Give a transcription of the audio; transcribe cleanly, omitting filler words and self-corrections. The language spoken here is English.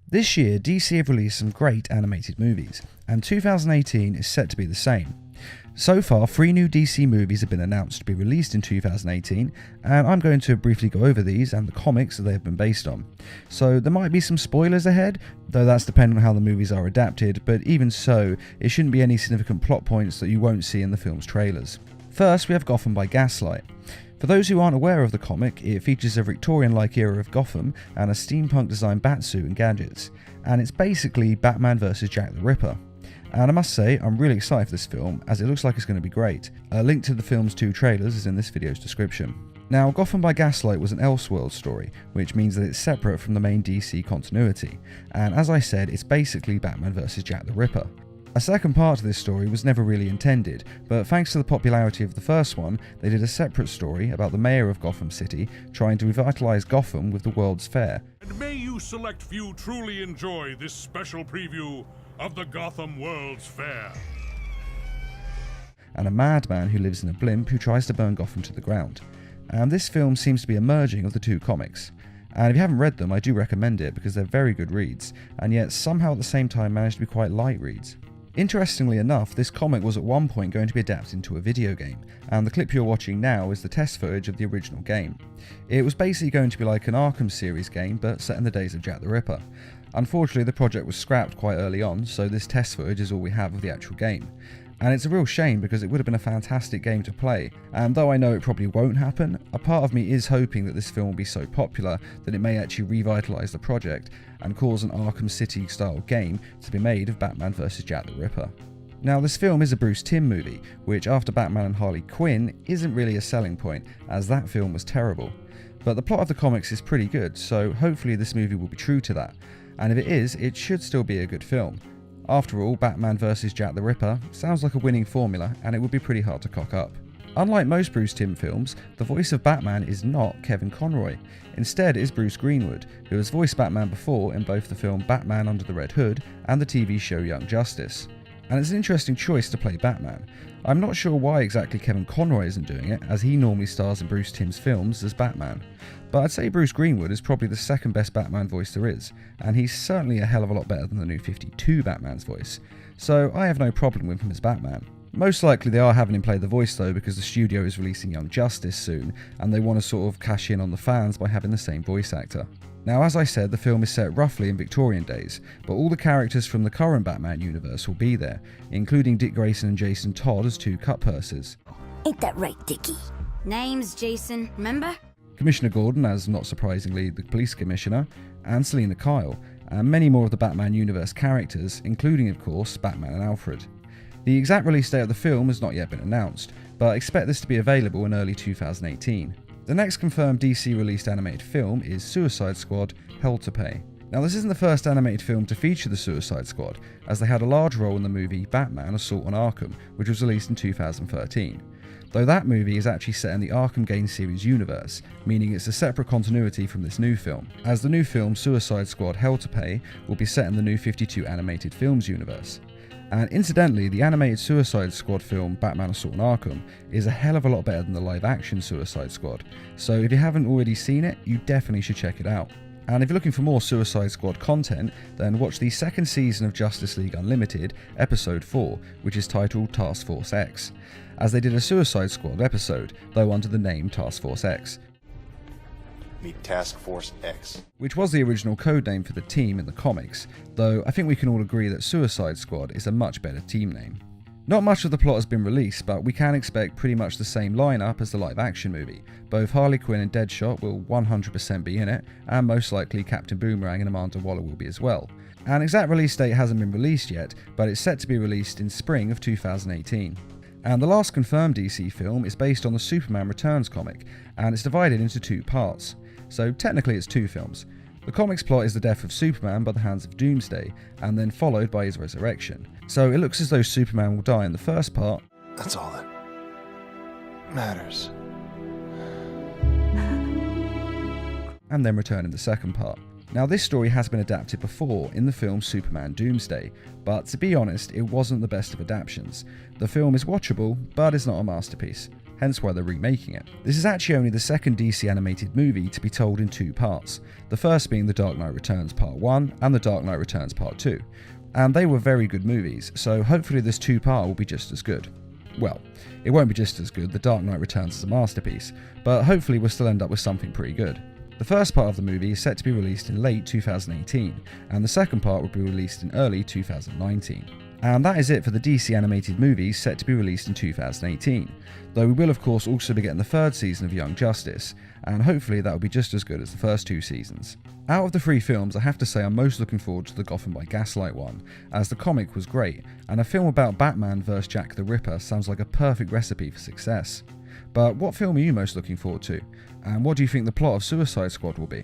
This year, DC have released some great animated movies, and 2018 is set to be the same. So far, 3 new DC movies have been announced to be released in 2018, and I'm going to briefly go over these and the comics that they have been based on. So there might be some spoilers ahead, though that's depending on how the movies are adapted, but even so, it shouldn't be any significant plot points that you won't see in the film's trailers. First, we have Gotham by Gaslight. For those who aren't aware of the comic, it features a Victorian-like era of Gotham and a steampunk-designed batsuit and gadgets, and it's basically Batman vs Jack the Ripper. And I must say, I'm really excited for this film, as it looks like it's going to be great. A link to the film's 2 trailers is in this video's description. Now, Gotham by Gaslight was an Elseworld story, which means that it's separate from the main DC continuity, and as I said, it's basically Batman vs Jack the Ripper. A second part to this story was never really intended, but thanks to the popularity of the first one, they did a separate story about the mayor of Gotham City trying to revitalise Gotham with the World's Fair. And may you select few truly enjoy this special preview of the Gotham World's Fair. And a madman who lives in a blimp who tries to burn Gotham to the ground. And this film seems to be a merging of the 2 comics. And if you haven't read them, I do recommend it because they're very good reads, and yet somehow at the same time managed to be quite light reads. Interestingly enough, this comic was at one point going to be adapted into a video game, and the clip you're watching now is the test footage of the original game. It was basically going to be like an Arkham series game, but set in the days of Jack the Ripper. Unfortunately, the project was scrapped quite early on, so this test footage is all we have of the actual game. And it's a real shame because it would have been a fantastic game to play, and though I know it probably won't happen, a part of me is hoping that this film will be so popular that it may actually revitalise the project and cause an Arkham City style game to be made of Batman vs Jack the Ripper. Now, this film is a Bruce Timm movie, which after Batman and Harley Quinn isn't really a selling point, as that film was terrible. But the plot of the comics is pretty good, so hopefully this movie will be true to that, and if it is, it should still be a good film. After all, Batman vs Jack the Ripper sounds like a winning formula, and it would be pretty hard to cock up. Unlike most Bruce Timm films, the voice of Batman is not Kevin Conroy. Instead, it is Bruce Greenwood, who has voiced Batman before in both the film Batman Under the Red Hood and the TV show Young Justice. And it's an interesting choice to play Batman. I'm not sure why exactly Kevin Conroy isn't doing it, as he normally stars in Bruce Timm's films as Batman. But I'd say Bruce Greenwood is probably the second best Batman voice there is, and he's certainly a hell of a lot better than the new 52 Batman's voice. So I have no problem with him as Batman. Most likely they are having him play the voice though, because the studio is releasing Young Justice soon, and they want to sort of cash in on the fans by having the same voice actor. Now, as I said, the film is set roughly in Victorian days, but all the characters from the current Batman universe will be there, including Dick Grayson and Jason Todd as 2 cut pursers. Ain't that right, Dickie? Name's Jason, remember? Commissioner Gordon as, not surprisingly, the police commissioner, and Selina Kyle, and many more of the Batman universe characters, including of course Batman and Alfred. The exact release date of the film has not yet been announced, but expect this to be available in early 2018. The next confirmed DC released animated film is Suicide Squad: Hell to Pay. Now, this isn't the first animated film to feature the Suicide Squad, as they had a large role in the movie Batman: Assault on Arkham, which was released in 2013. Though that movie is actually set in the Arkham game series universe, meaning it's a separate continuity from this new film, as the new film Suicide Squad: Hell to Pay will be set in the new 52 animated films universe. And incidentally, the animated Suicide Squad film Batman Assault on Arkham is a hell of a lot better than the live-action Suicide Squad, so if you haven't already seen it, you definitely should check it out. And if you're looking for more Suicide Squad content, then watch the 2nd season of Justice League Unlimited, Episode 4, which is titled Task Force X, as they did a Suicide Squad episode, though under the name Task Force X. Meet Task Force X, which was the original codename for the team in the comics, though I think we can all agree that Suicide Squad is a much better team name. Not much of the plot has been released, but we can expect pretty much the same lineup as the live-action movie. Both Harley Quinn and Deadshot will 100% be in it, and most likely Captain Boomerang and Amanda Waller will be as well. An exact release date hasn't been released yet, but it's set to be released in spring of 2018. And the last confirmed DC film is based on the Superman Returns comic, and it's divided into 2 parts. So technically it's 2 films. The comic's plot is the death of Superman by the hands of Doomsday, and then followed by his resurrection. So it looks as though Superman will die in the first part. That's all that matters. And then return in the second part. Now, this story has been adapted before in the film Superman Doomsday, but to be honest, it wasn't the best of adaptations. The film is watchable, but it's not a masterpiece. hence why they're remaking it. This is actually only the second DC animated movie to be told in 2 parts, the first being The Dark Knight Returns Part 1 and The Dark Knight Returns Part 2. And they were very good movies, so hopefully this 2-part will be just as good. Well, it won't be just as good, The Dark Knight Returns is a masterpiece, but hopefully we'll still end up with something pretty good. The first part of the movie is set to be released in late 2018, and the second part will be released in early 2019. And that is it for the DC animated movies set to be released in 2018, though we will of course also be getting the 3rd season of Young Justice, and hopefully that will be just as good as the first 2 seasons. Out of the 3 films, I have to say I'm most looking forward to the Gotham by Gaslight one, as the comic was great, and a film about Batman vs Jack the Ripper sounds like a perfect recipe for success. But what film are you most looking forward to, and what do you think the plot of Suicide Squad will be?